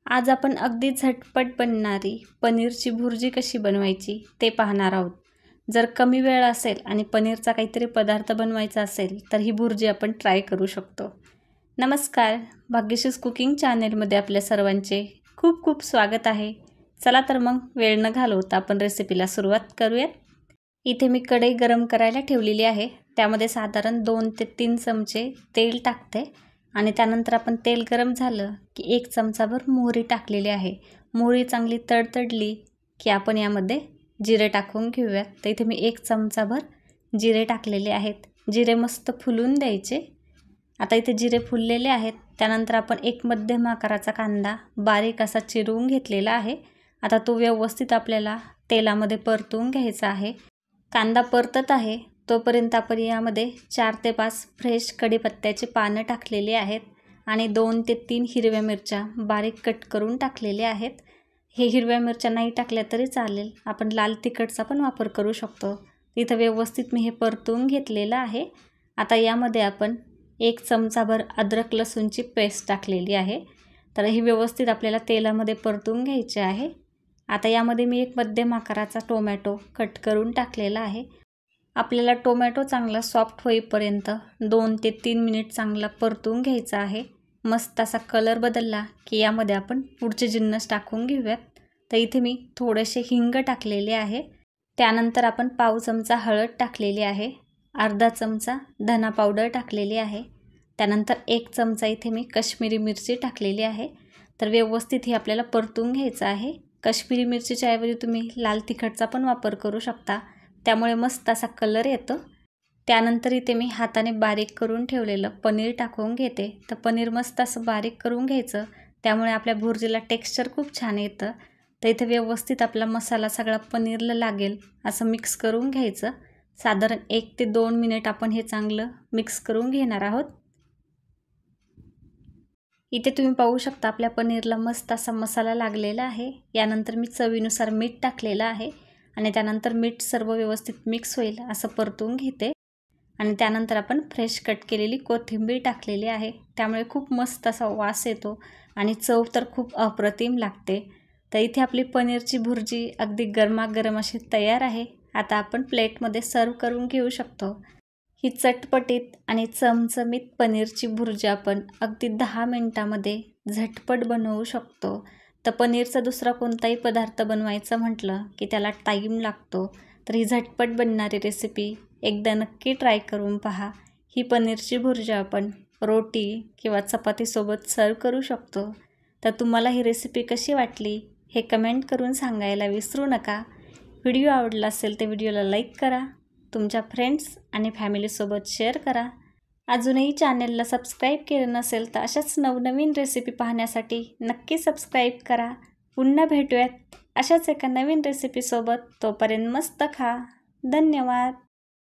आज आपण अगदी झटपट बनणारी पनीरची भुर्जी कशी बनवायची ते पाहणार आहोत। जर कमी वेळ असेल आणि पनीरचा काहीतरी पदार्थ बनवायचा असेल तर ही भुर्जी आपण ट्राय करू शकतो। नमस्कार, भाग्यश्रीज कुकिंग चॅनलमध्ये आपल्या सर्वांचे खूप खूप स्वागत आहे। चला तर मग वेळ न घालवता आपण रेसिपीला सुरुवात करूया। इथे मी कढई गरम करायला ठेवलेली आहे। त्यामध्ये साधारण 2 ते 3 चमचे तेल टाकते आणि त्यानंतर आपण तेल गरम झालं की 1 चमचाभर मोहरी टाकलेली आहे। मोहरी चांगली तडतडली की आपण यामध्ये जिरे टाकून घेऊया। तर इथे मी 1 चमचाभर जिरे टाकलेले आहेत। जिरे मस्त फुलून द्यायचे। आता इथे जिरे फुललेले आहेत। त्यानंतर आपण एक मध्यम आकाराचा कांदा बारीक असा चिरून घेतलेला आहे। आता तो व्यवस्थित आपल्याला तेलामध्ये परतून घ्यायचा आहे। कांदा परतत आहे तोपर्यंत आपण यामध्ये 4 ते 5 फ्रेश कढीपत्त्याची पानं टाकलेली आहेत आणि 2 ते 3 हिरव्या मिरच्या बारीक कट करून टाकलेल्या आहेत। हे हिरव्या मिरच्या नाही टाकल्या तरी चालेल, आपण लाल तिखटचा पण वापर करू शकतो। इथं व्यवस्थित मी हे परतून घेतलेलं आहे। आता यामध्ये आपण 1 चमचाभर अद्रक लसूणची पेस्ट टाकलेली आहे। तर ही व्यवस्थित आपल्याला तेलामध्ये परतून घ्यायची आहे। आता यामध्ये मी एक मध्यम आकाराचा टोमॅटो कट करून टाकलेला आहे। आपल्याला टोमॅटो चांगला सॉफ्ट होईपर्यंत 2 ते 3 मिनिट चांगला परतून घ्यायचा आहे। मस्त असा कलर बदलला की यामध्ये आपण पुढचे जिन्नस टाकून घेऊयात। तर इथे मी थोडेसे हिंग टाकलेले आहे। त्यानंतर आपण पाव चमचा हळद टाकलेली आहे, अर्धा चमचा धना पावडर टाकलेली आहे। त्यानंतर 1 चमचा इथे मी काश्मीरी मिरची टाकलेली आहे। तर व्यवस्थित हे आपल्याला परतून घ्यायचं आहे। काश्मीरी मिरचीच्या ऐवजी तुम्ही लाल तिखटचा पण वापर करू शकता, त्यामुळे मस्त असा कलर येतो। त्यानंतर इथे मी हाताने बारीक करून ठेवलेलं पनीर टाकून घेते। तर पनीर मस्त असं बारीक करून घ्यायचं, त्यामुळे आपल्या भुर्जीला टेक्स्चर खूप छान येतं। तर इथे व्यवस्थित आपला मसाला सगळा पनीरला लागेल असं मिक्स करून घ्यायचं। साधारण 1 ते 2 मिनिट आपण हे चांगलं मिक्स करून घेणार आहोत। इथे तुम्ही पाहू शकता आपल्या पनीरला मस्त असा मसाला लागलेला आहे। यानंतर मी चवीनुसार मीठ टाकलेलं आहे आणि त्यानंतर मीठ सर्व व्यवस्थित मिक्स होईल असं परतून घेते आणि त्यानंतर आपण फ्रेश कट केलेली कोथिंबीर टाकलेली आहे। त्यामुळे खूप मस्त असा वास येतो आणि चव तर खूप अप्रतिम लागते। तर इथे आपली पनीरची भुर्जी अगदी गरमागरम अशी तयार आहे। आता आपण प्लेटमध्ये सर्व करून घेऊ शकतो। ही चटपटीत आणि चमचमीत पनीरची भुर्जी आपण अगदी 10 मिनिटांमध्ये झटपट बनवू शकतो। तर पनीरचा दुसरा कोणताही पदार्थ बनवायचं म्हटलं की त्याला टाईम लागतो, तर ही झटपट बनणारी रेसिपी एकदा नक्की ट्राय करून पहा। ही पनीरची भुर्जी आपण रोटी किंवा चपातीसोबत सर्व करू शकतो। तर तुम्हाला ही रेसिपी कशी वाटली हे कमेंट करून सांगायला विसरू नका। व्हिडिओ आवडला असेल तर व्हिडिओला लाईक करा, तुमच्या फ्रेंड्स आणि फॅमिलीसोबत शेअर करा। अजूनही चॅनलला सबस्क्राईब केलं नसेल तर अशाच नवनवीन रेसिपी पाहण्यासाठी नक्की सबस्क्राईब करा। पुन्हा भेटूयात अशाच एका नवीन रेसिपीसोबत। तोपर्यंत मस्त खा। धन्यवाद।